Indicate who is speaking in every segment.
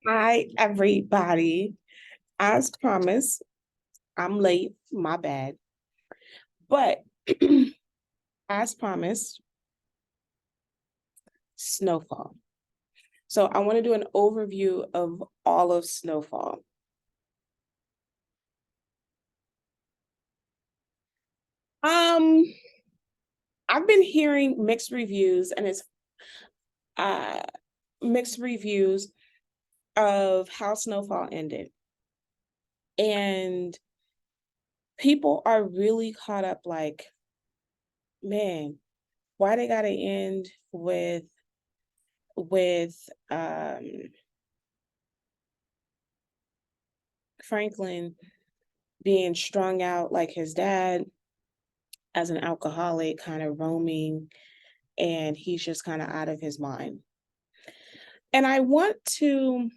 Speaker 1: Hi, everybody. As promised, I'm late, my bad. But as promised, Snowfall. So I want to do an overview of all of Snowfall. Um, I've been hearing mixed reviews, and it's uh mixed reviews of how Snowfall ended. And people are really caught up like, man, why they gotta end with Franklin being strung out like his dad as an alcoholic, kind of roaming, and he's just kind of out of his mind. And I want to,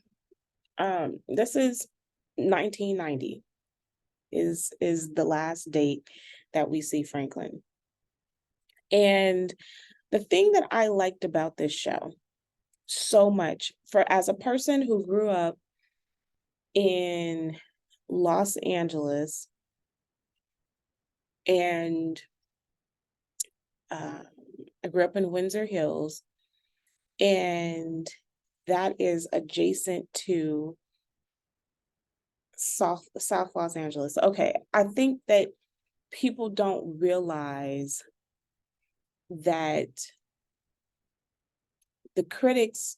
Speaker 1: this is 1990 is the last date that we see Franklin. And the thing that I liked about this show so much, for as a person who grew up in Los Angeles and uh, I grew up in Windsor Hills, and that is adjacent to South Los Angeles. Okay, I think that people don't realize that the critics,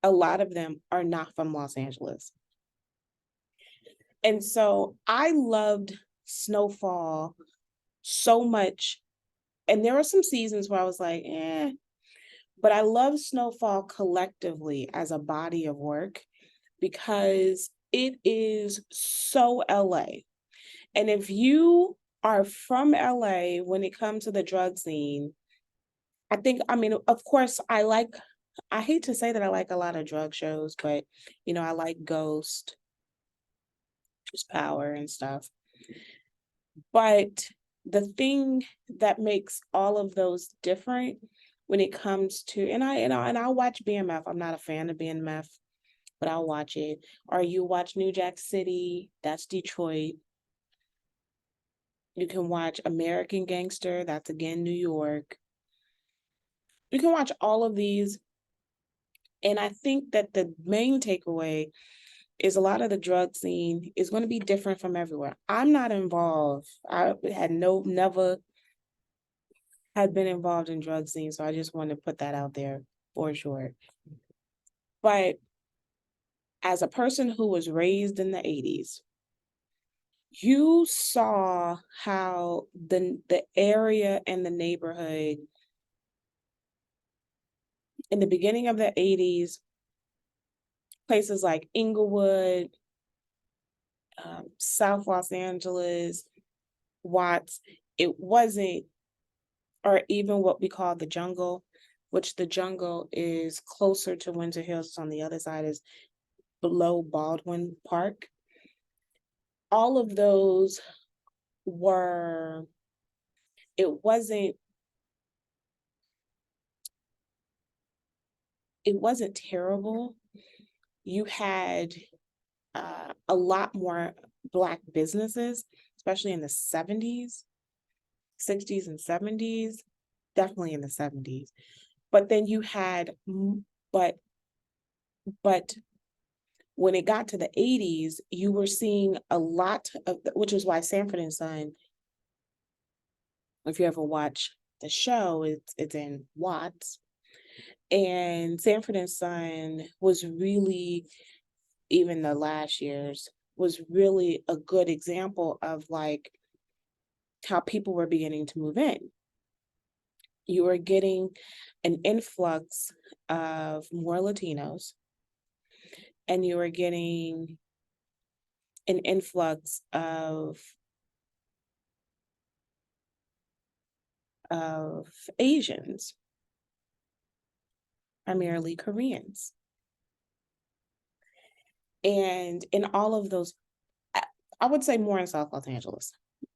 Speaker 1: a lot of them are not from Los Angeles. And so I loved Snowfall so much. And there were some seasons where I was like, but I love Snowfall collectively as a body of work because it is so LA. And if you are from LA when it comes to the drug scene, I mean, of course, I hate to say that I like a lot of drug shows, but, I like Ghost, just Power and stuff. But the thing that makes all of those different when it comes to, and I'll watch BMF. I'm not a fan of BMF, but I'll watch it. Or you watch New Jack City, that's Detroit. You can watch American Gangster, that's again New York. You can watch all of these. And I think that the main takeaway is a lot of the drug scene is going to be different from everywhere. I'm not involved. I had never had been involved in drug scene, so I just want to put that out there for sure. But as a person who was raised in the 80s, you saw how the area and the neighborhood in the beginning of the 80s, places like Inglewood, South Los Angeles, Watts, it wasn't, or even what we call the jungle, which the jungle is closer to Windsor Hills, on the other side is below Baldwin Park. All of those were, it wasn't, it wasn't terrible. You had a lot more Black businesses, especially in the 70s, 60s, and 70s, definitely in the 70s. But then you had, but when it got to the 80s, you were seeing a lot of, which is why Sanford and Son, if you ever watch the show, it's in Watts. And Sanford and Son was really, even the last years, was really a good example of like how people were beginning to move in. You were getting an influx of more Latinos, and you were getting an influx of Asians, primarily Koreans. And in all of those, I would say more in South Los Angeles.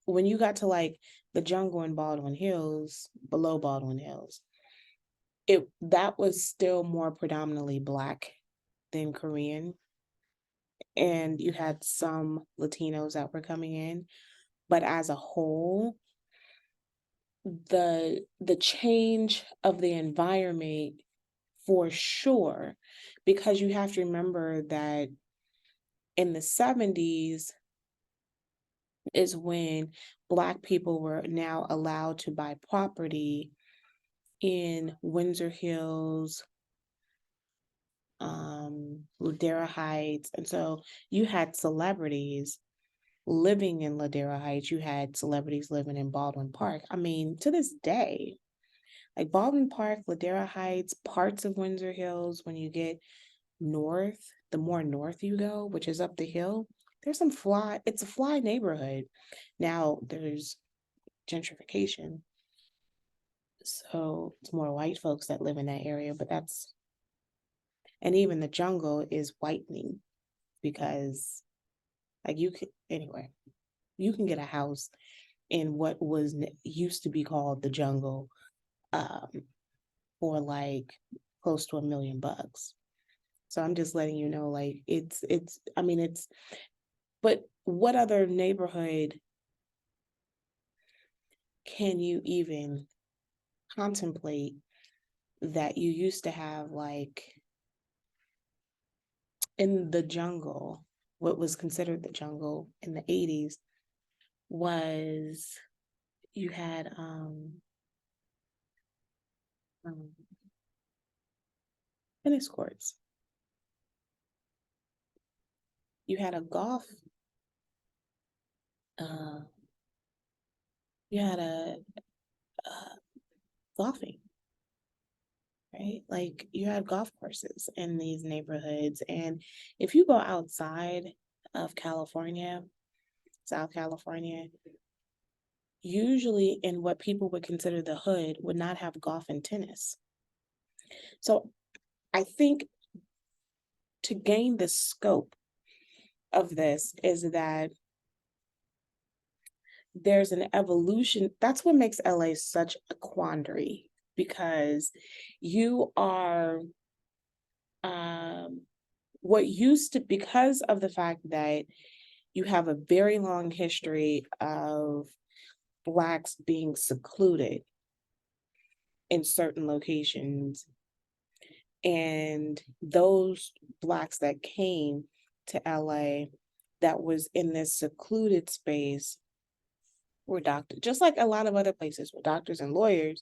Speaker 1: When you got to like the jungle in Baldwin Hills, below Baldwin Hills, that was still more predominantly Black than Korean. and you had some Latinos that were coming in, but as a whole, the change of the environment for sure, because you have to remember that in the 70s is when Black people were now allowed to buy property in Windsor Hills, Ladera Heights. And so you had celebrities living in Ladera Heights. You had celebrities living in Baldwin Park. I mean, to this day, like Baldwin Park, Ladera Heights, parts of Windsor Hills, when you get north, the more north you go, which is up the hill, there's some fly, it's a fly neighborhood. Now there's gentrification. So it's more white folks that live in that area, but that's, and even the jungle is whitening because, like, you could, anyway, you can get a house in what was used to be called the jungle um, for like close to $1 million. So I'm just letting you know, like, I mean, but what other neighborhood can you even contemplate that you used to have, like, in the jungle, what was considered the jungle in the 80s was you had um, tennis courts. You had a uh, you had a golfing, right? Like you had golf courses in these neighborhoods. And if you go outside of California, South California, usually in what people would consider the hood would not have golf and tennis. So I think to gain the scope of this is that there's an evolution. That's what makes LA such a quandary, because you are what used to, because of the fact that you have a very long history of Blacks being secluded in certain locations, and those Blacks that came to LA that was in this secluded space were doctors, just like a lot of other places were doctors and lawyers,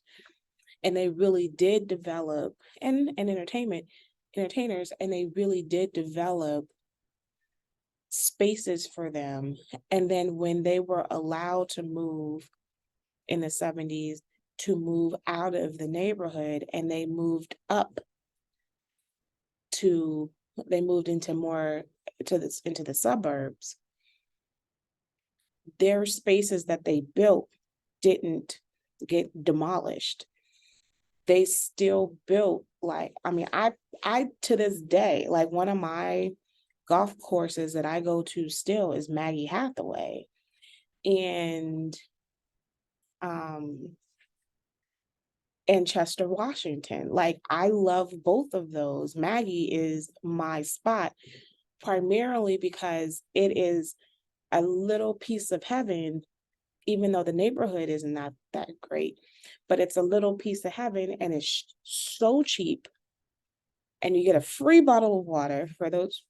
Speaker 1: and they really did develop, and entertainers, and they really did develop spaces for them. And then when they were allowed to move in the 70s, to move out of the neighborhood, and they moved up to, they moved into more to this, into the suburbs, their spaces that they built didn't get demolished. They still built, like, I mean, I to this day, like, one of my golf courses that I go to still is Maggie Hathaway. And um and Chester, Washington. Like, I love both of those. Maggie is my spot primarily because it is a little piece of heaven, even though the neighborhood is not that great, but it's a little piece of heaven, and it's so cheap. And you get a free bottle of water. For those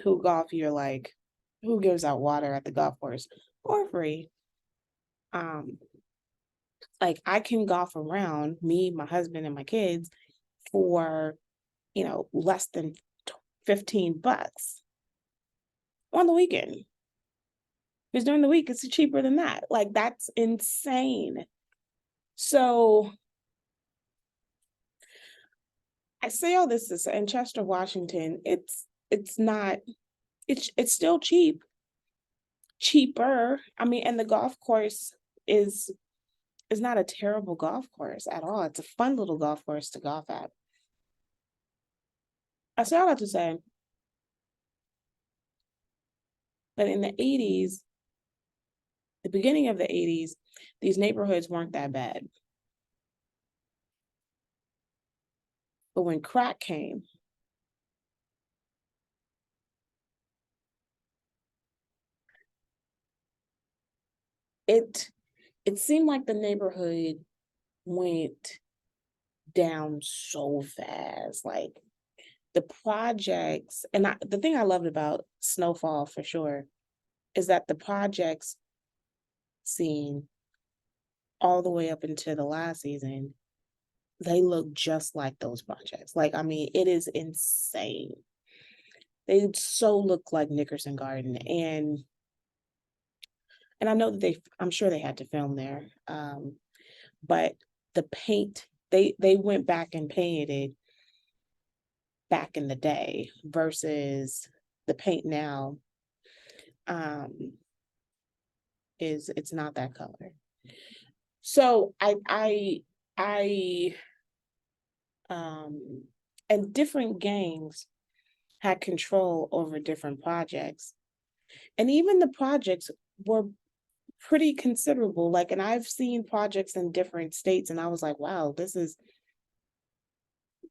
Speaker 1: who golf, you're like, who gives out water at the golf course for free? Um, like, I can golf around, me, my husband, and my kids, for, less than $15 on the weekend. Because during the week, it's cheaper than that. Like, that's insane. So I say all this to say, in Chester, Washington, it's not, it's still cheaper. I mean, and the golf course is not a terrible golf course at all. It's a fun little golf course to golf at. I say all that to say, but in the 80s, the beginning of the 80s, these neighborhoods weren't that bad. But when crack came, it it seemed like the neighborhood went down so fast. Like the projects, and the thing I loved about Snowfall for sure is that the projects scene all the way up into the last season, they look just like those projects. Like, I mean, it is insane. They so look like Nickerson Garden. And I know that I'm sure they had to film there. But the paint, they went back and painted back in the day versus the paint now, um, it's not that color. So I um and different gangs had control over different projects. And even the projects were pretty considerable. Like, and I've seen projects in different states, and I was like, wow, this is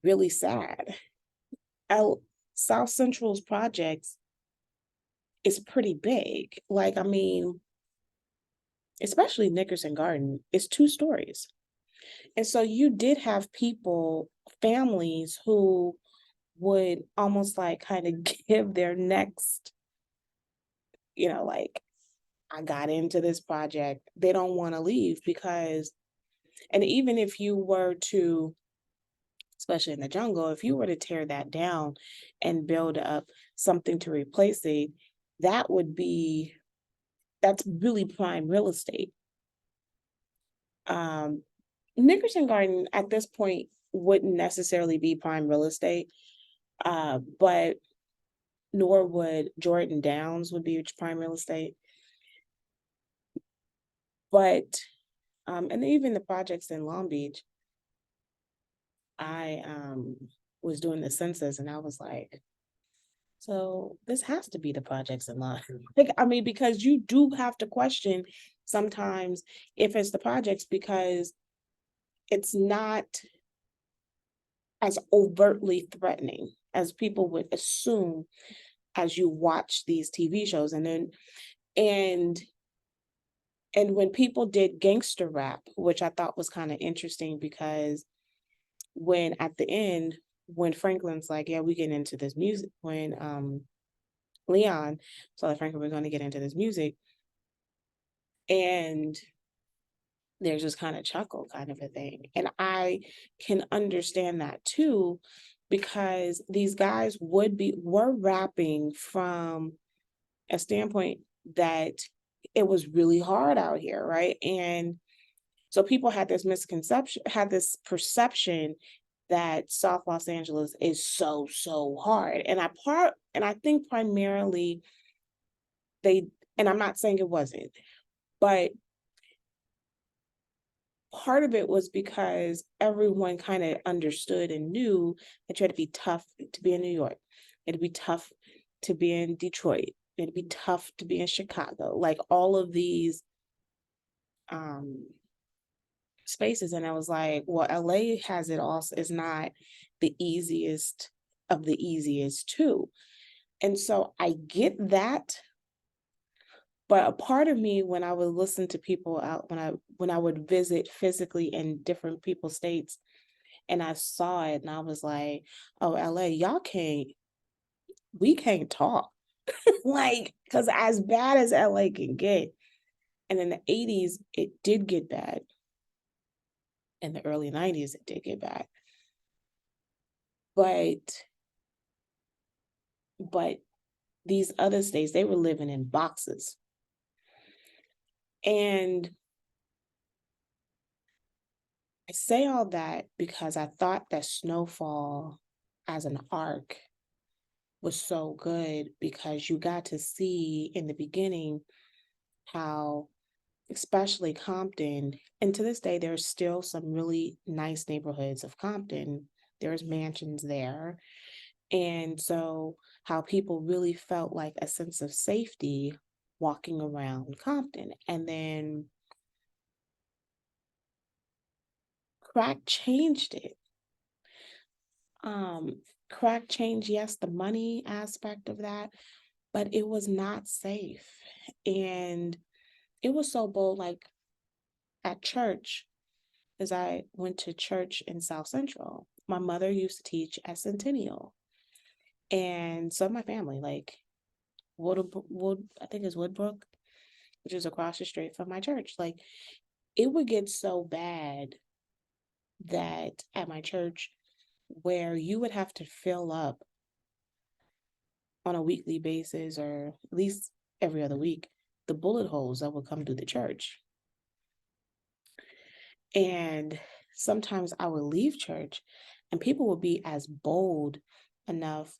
Speaker 1: really sad. L South Central's projects is pretty big. Like, I mean, especially Nickerson Garden, it's 2 stories. And so you did have people, families who would almost like kind of give their next, like, I got into this project. They don't want to leave because, and even if you were to, especially in the jungle, if you were to tear that down and build up something to replace it, that would be, that's really prime real estate. Um, Nickerson Garden at this point wouldn't necessarily be prime real estate, but nor would Jordan Downs would be prime real estate. But and even the projects in Long Beach, I was doing the census and I was like, so this has to be the projects in line. Like, I mean, because you do have to question sometimes if it's the projects because it's not as overtly threatening as people would assume as you watch these TV shows. And and when people did gangster rap, which I thought was kind of interesting because when at the end, when Franklin's like, yeah, we get into this music, when Leon saw that Franklin was going to get into this music, and there's just kind of chuckle kind of a thing. And I can understand that too, because these guys were rapping from a standpoint that it was really hard out here, right? And so people had this misconception, had this perception that South Los Angeles is so, so hard. And I think primarily they, and I'm not saying it wasn't, but part of it was because everyone kind of understood and knew that you had to be tough to be in New York. It'd be tough to be in Detroit. It'd be tough to be in Chicago. Like all of these um spaces. And I was like, well, LA has it also, is not the easiest of the easiest too. And so I get that. But a part of me, when I would listen to people out, when I would visit physically in different people's states, and I saw it, and I was like, "Oh, LA, we can't talk." Like, because as bad as LA can get, and in the 80s, it did get bad. In the early 90s, it did get bad. But but these other states, they were living in boxes. And I say all that because I thought that Snowfall as an arc was so good because you got to see in the beginning how, especially Compton, and to this day, there's still some really nice neighborhoods of Compton. There's mansions there. And so, how people really felt like a sense of safety walking around Compton. And then crack changed it. Um, Crack changed, yes, the money aspect of that, but it was not safe. And it was so bold, like at church, as I went to church in South Central. My mother used to teach at Centennial. And so my family, like I think it's Woodbrook, which is across the street from my church. Like it would get so bad that at my church where you would have to fill up on a weekly basis or at least every other week the bullet holes that would come through the church. And sometimes I would leave church and people would be as bold enough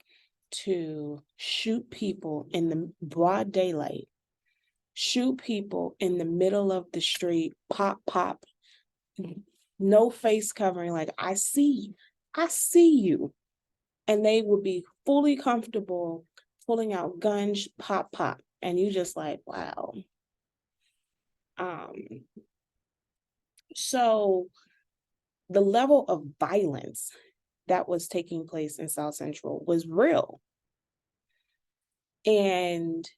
Speaker 1: to shoot people in the broad daylight, shoot people in the middle of the street, pop, pop, no face covering, like, I see you. And they would be fully comfortable pulling out guns, pop, pop. And you just like, wow. Um, so the level of violence that was taking place in South Central was real. And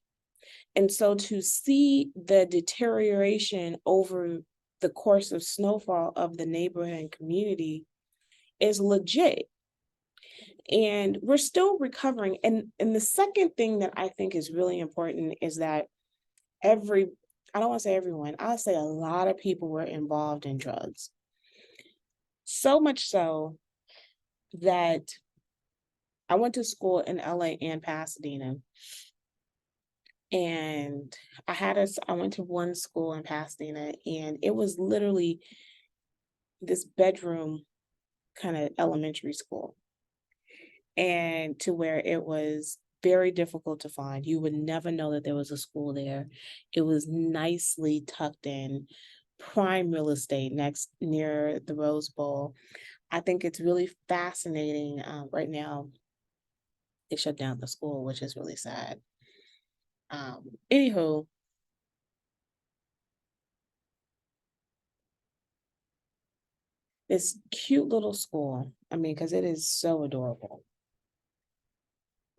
Speaker 1: so to see the deterioration over the course of Snowfall of the neighborhood and community is legit. And we're still recovering. And the second thing that I think is really important is that I don't want to say everyone, I'll say a lot of people were involved in drugs. So much so that I went to school in LA and Pasadena. And I went to one school in Pasadena, and it was literally this bedroom kind of elementary school. And to where it was very difficult to find. You would never know that there was a school there. It was nicely tucked in, prime real estate near the Rose Bowl. I think it's really fascinating. Right now, they shut down the school, which is really sad. Anywho, this cute little school. I mean, because it is so adorable.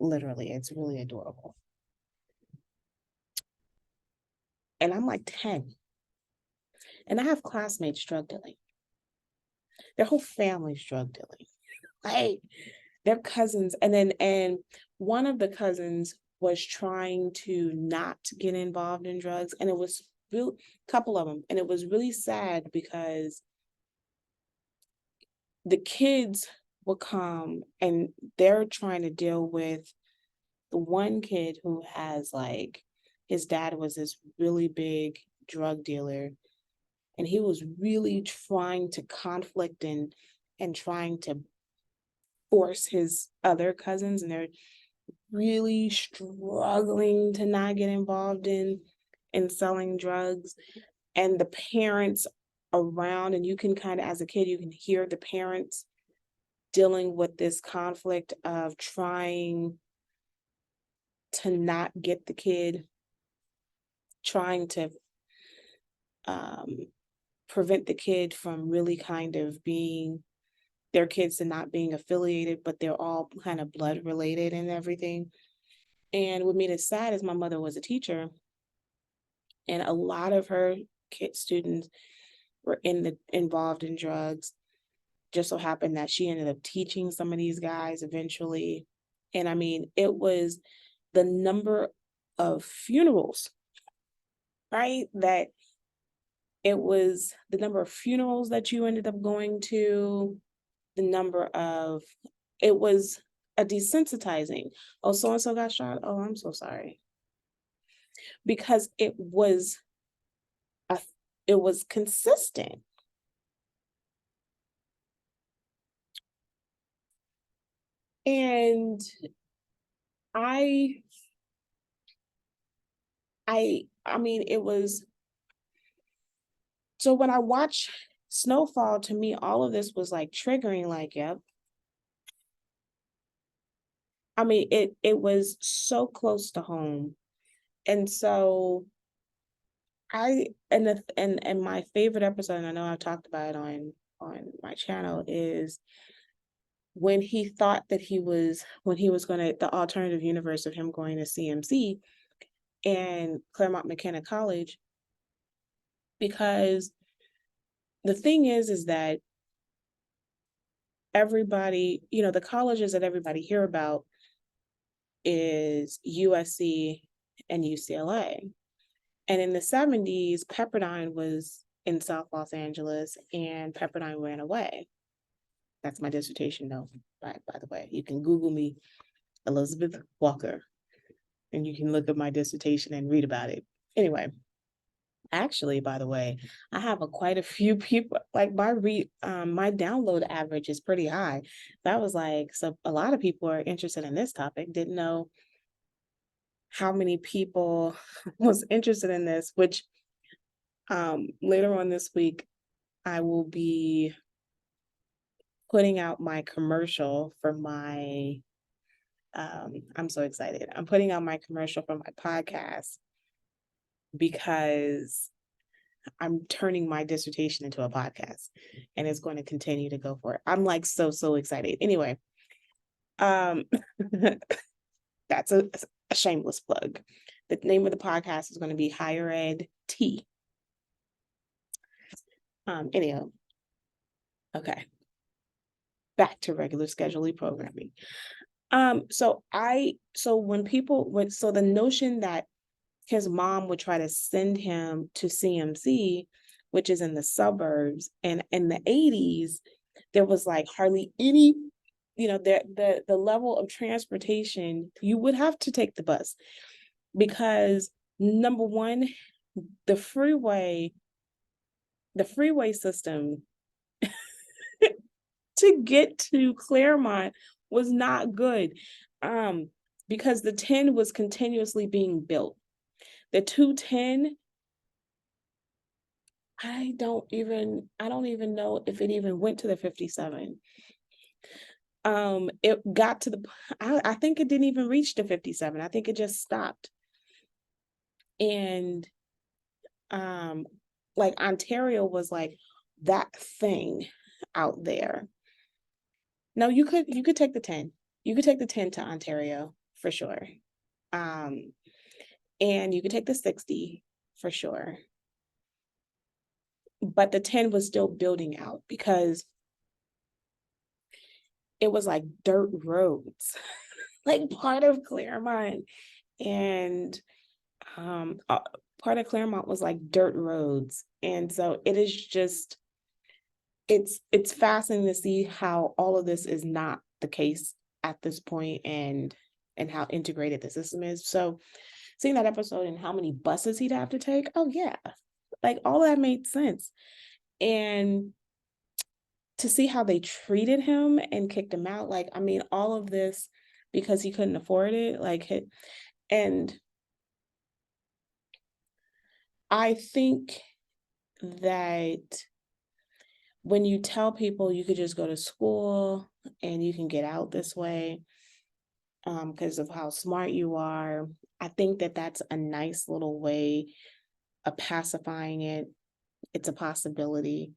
Speaker 1: Literally, it's really adorable. And I'm like 10. And I have classmates drug dealing. Their whole family's drug dealing. Like their cousins. And one of the cousins was trying to not get involved in drugs. And it was real couple of them. And it was really sad because the kids will come and they're trying to deal with the one kid who has like his dad was this really big drug dealer and he was really trying to conflict and trying to force his other cousins and they're really struggling to not get involved in selling drugs and the parents around and you can kind of as a kid you can hear the parents dealing with this conflict of trying to not get the kid, trying to prevent the kid from really kind of being their kids to not being affiliated, but they're all kind of blood related and everything. And what made it sad is my mother was a teacher, and a lot of her kid students were involved in drugs. Just so happened that she ended up teaching some of these guys eventually. And I mean, it was the number of funerals, right? That it was the number of funerals that you ended up going to, the number of, it was a desensitizing. Oh, so and so got shot. Oh, I'm so sorry. Because a, it was consistent. And I I mean, it was so when I watched Snowfall, to me, all of this was like triggering, like, yep. I mean, it was so close to home. And so and my favorite episode, and I know I've talked about it on my channel, is when he thought that when he was gonna the alternative universe of him going to CMC and Claremont McKenna College, because the thing is that everybody, the colleges that everybody hear about is USC and UCLA. And in the 70s, Pepperdine was in South Los Angeles and Pepperdine ran away. That's my dissertation note, by the way. You can Google me, Elizabeth Walker, and you can look at my dissertation and read about it. Anyway, actually, by the way, I have quite a few people, like my download average is pretty high. That was like, so a lot of people are interested in this topic, didn't know how many people was interested in this, which later on this week, I will be putting out my commercial for my, I'm so excited. I'm putting out my commercial for my podcast because I'm turning my dissertation into a podcast and it's going to continue to go for it. I'm like so excited. Anyway, that's a shameless plug. The name of the podcast is going to be Higher Ed T. Anyhow, okay. Back to regular scheduling programming. So the notion that his mom would try to send him to CMC, which is in the suburbs, and in the 80s, there was like hardly any, the level of transportation, you would have to take the bus because number one, the freeway system to get to Claremont was not good, because the 10 was continuously being built. The 210, I don't even know if it even went to the 57. It got to I think it didn't even reach the 57. I think it just stopped. And like Ontario was like that thing out there. No, you could take the 10. You could take the 10 to Ontario for sure. And you could take the 60 for sure. But the 10 was still building out because it was like dirt roads, like part of Claremont. And part of Claremont was like dirt roads. And so it is just, it's fascinating to see how all of this is not the case at this point, and how integrated the system is. So seeing that episode and how many buses he'd have to take, oh yeah, like all that made sense. And to see how they treated him and kicked him out, like, I mean, all of this because he couldn't afford it, and I think that when you tell people you could just go to school and you can get out this way, because of how smart you are, I think that that's a nice little way of pacifying it. It's a possibility.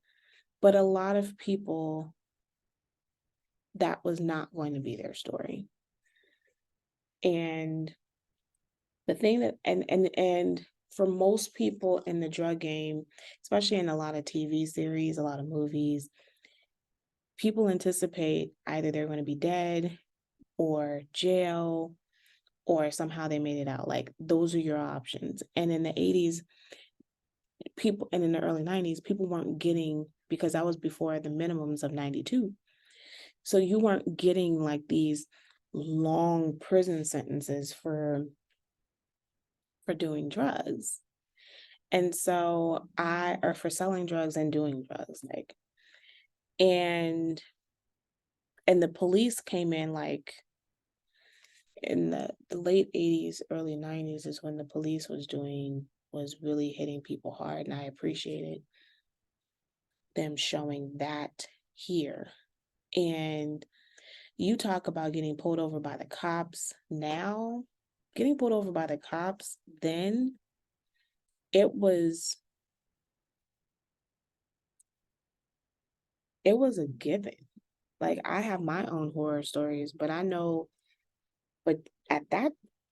Speaker 1: But a lot of people, that was not going to be their story. And the thing that, and for most people in the drug game, especially in a lot of TV series, a lot of movies, people anticipate either they're going to be dead or jail or somehow they made it out. Like, those are your options. And in the 80s, people, and in the early 90s, people weren't getting, because that was before the minimums of 92. So you weren't getting like these long prison sentences for doing drugs. And so or for selling drugs and doing drugs, like, and the police came in like in the late 80s, early 90s is when the police was really hitting people hard. And I appreciated them showing that here. And you talk about getting pulled over by the cops now, getting pulled over by the cops then, it was a given. Like, I have my own horror stories, but I know, but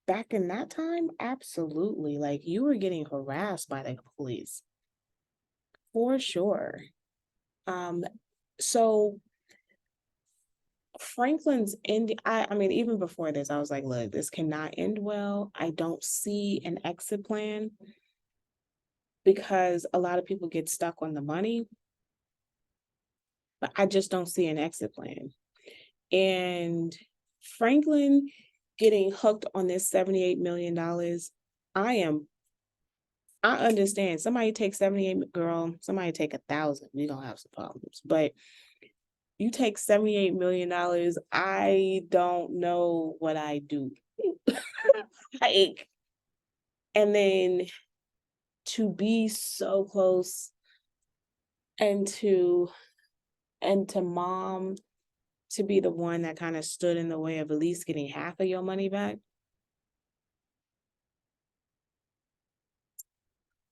Speaker 1: back in that time, absolutely. Like, you were getting harassed by the police. For sure. Um, so Franklin's ending, I mean, even before this, I was like, look, this cannot end well. I don't see an exit plan because a lot of people get stuck on the money, but I just don't see an exit plan. And Franklin getting hooked on this $78 million, I am, I understand. Somebody take 78, girl, somebody take 1,000. We're gonna have some problems. But you take $78 million, I don't know what I do. Like, and then to be so close and to mom to be the one that kind of stood in the way of at least getting half of your money back.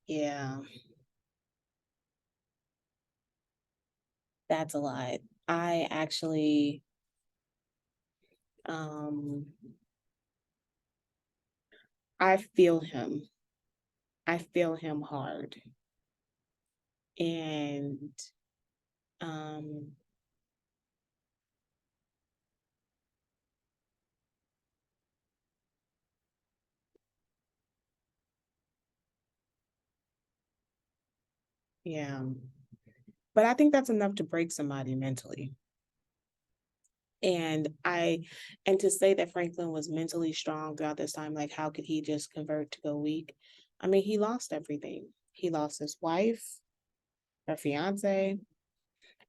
Speaker 1: Yeah, that's a lot. I actually um I feel him. I feel him hard. And um yeah. But I think that's enough to break somebody mentally. And to say that Franklin was mentally strong throughout this time, like how could he just convert to go weak? I mean, he lost everything. He lost his wife, her fiance,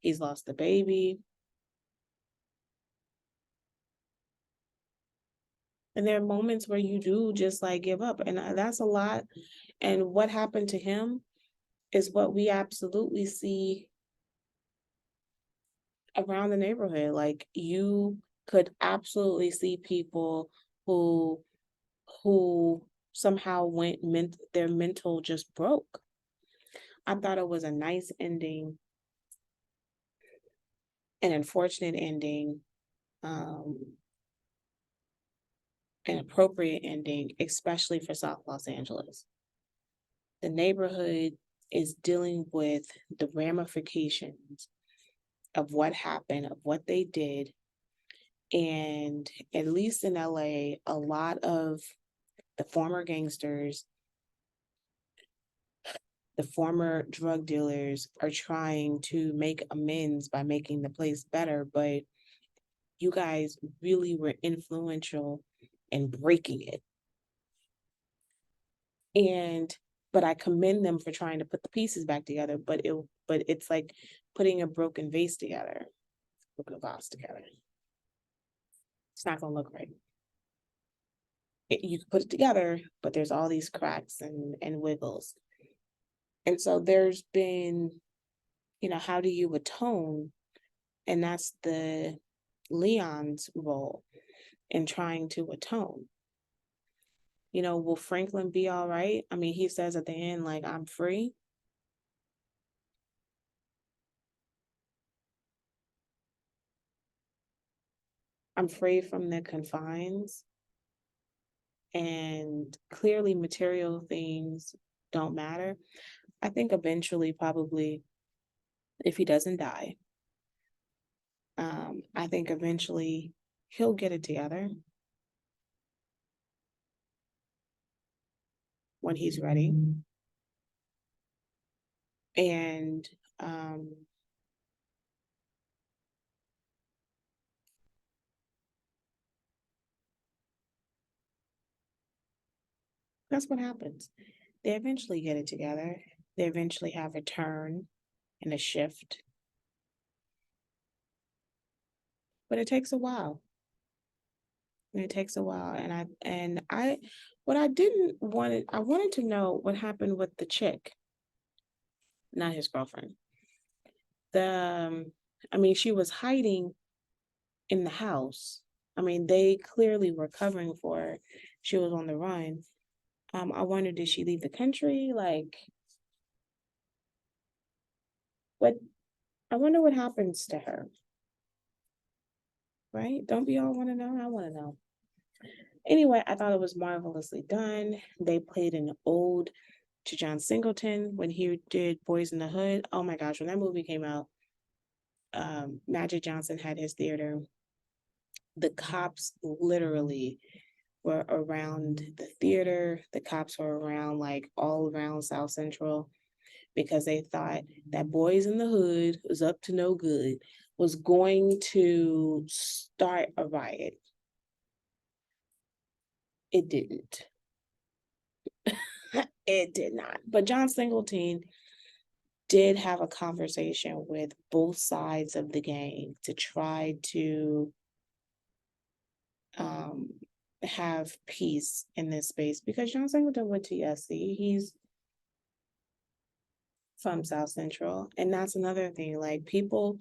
Speaker 1: he's lost the baby. And there are moments where you do just like give up. And that's a lot. And what happened to him is what we absolutely see around the neighborhood. Like you could absolutely see people who somehow their mental just broke. I thought it was a nice ending, an unfortunate ending, um, an appropriate ending, especially for South Los Angeles. The neighborhood is dealing with the ramifications of what happened, of what they did. And at least in LA, a lot of the former gangsters, the former drug dealers are trying to make amends by making the place better. But you guys really were influential in breaking it. And but I commend them for trying to put the pieces back together. But it's like putting a broken vase together, broken vase together. It's not gonna look right. You can put it together, but there's all these cracks and wiggles. And so there's been, how do you atone? And that's the Leon's role in trying to atone. Will Franklin be all right? I mean, he says at the end, like, I'm free. I'm free from the confines. And clearly, material things don't matter. I think eventually, probably, if he doesn't die, I think eventually he'll get it together when he's ready. And that's what happens. They eventually get it together. They eventually have a turn and a shift, but it takes a while. And it takes a while. What I didn't want it, I wanted to know what happened with the chick, not his girlfriend. I mean, she was hiding in the house. I mean, they clearly were covering for her. She was on the run. I wondered, did she leave the country? Like, what? I wonder what happens to her. Right? Don't we all want to know? I want to know. Anyway, I thought it was marvelously done. They played an ode to John Singleton when he did Boys in the Hood. Oh my gosh, when that movie came out, Magic Johnson had his theater. The cops literally were around the theater. The cops were around, like, all around South Central, because they thought that Boys in the Hood was up to no good, was going to start a riot. It didn't. It did not. But John Singleton did have a conversation with both sides of the gang to try to um, have peace in this space, because John Singleton went to USC. He's from South Central. And that's another thing. Like, people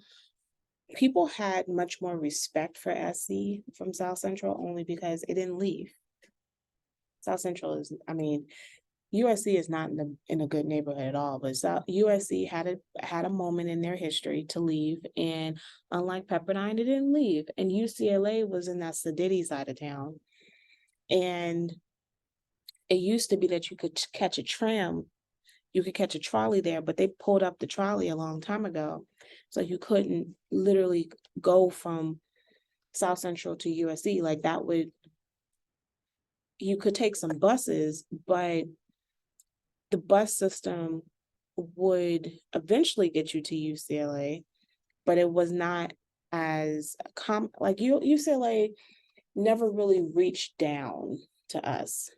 Speaker 1: had much more respect for SC from South Central only because it didn't leave. South Central is, I mean, USC is not in a good neighborhood at all, but USC had a moment in their history to leave, and unlike Pepperdine, it didn't leave. And UCLA was in that sedity side of town, and it used to be that you could catch a tram, you could catch a trolley there, but they pulled up the trolley a long time ago, so you couldn't literally go from South Central to USC. Like, that would, you could take some buses, but the bus system would eventually get you to UCLA, but it was not as like UCLA never really reached down to us,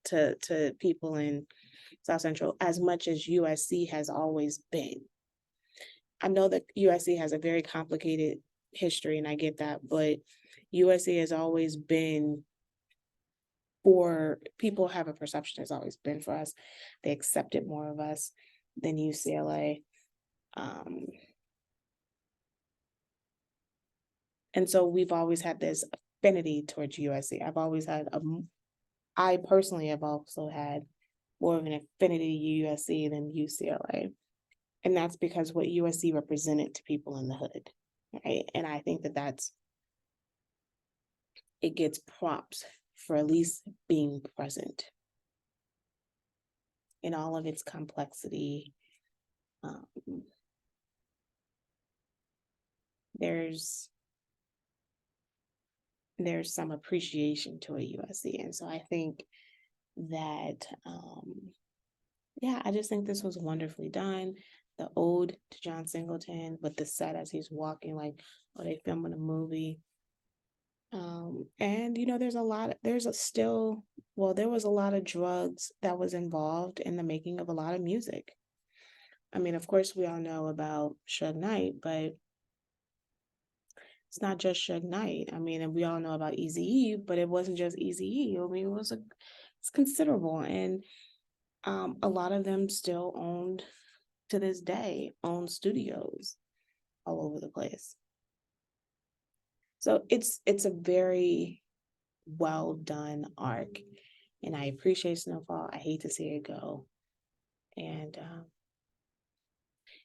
Speaker 1: to people in South Central, as much as USC has always been. I know that USC has a very complicated history, and I get that, but USC has always been, for people have a perception, has always been for us. They accepted more of us than UCLA. And so we've always had this affinity towards USC. I personally have also had more of an affinity to USC than UCLA. And that's because what USC represented to people in the hood, right? And I think it gets props for at least being present in all of its complexity. There's some appreciation to a USC. And so I think that, I just think this was wonderfully done. The ode to John Singleton, with the set as he's walking, like, oh, they filming a movie. And there was a lot of drugs that was involved in the making of a lot of music. I mean, of course, we all know about Suge Knight, but it's not just Suge Knight. I mean, and we all know about Eazy-E, but it wasn't just Eazy-E. I mean, it's considerable, and a lot of them still to this day own studios all over the place. So it's a very well done arc, and I appreciate Snowfall. I hate to see it go. And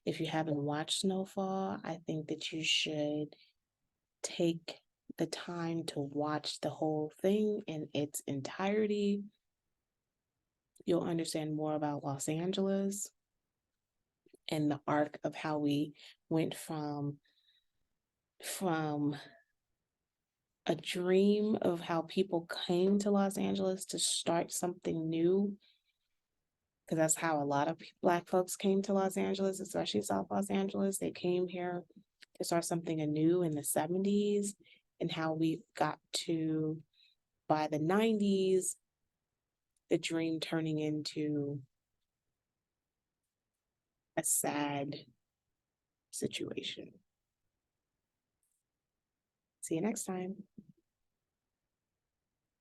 Speaker 1: if you haven't watched Snowfall, I think that you should take the time to watch the whole thing in its entirety. You'll understand more about Los Angeles and the arc of how we went from a dream of how people came to Los Angeles to start something new, because that's how a lot of Black folks came to Los Angeles, especially South Los Angeles. They came here to start something anew in the 70s, and how we got to, by the 90s, the dream turning into a sad situation. See you next time.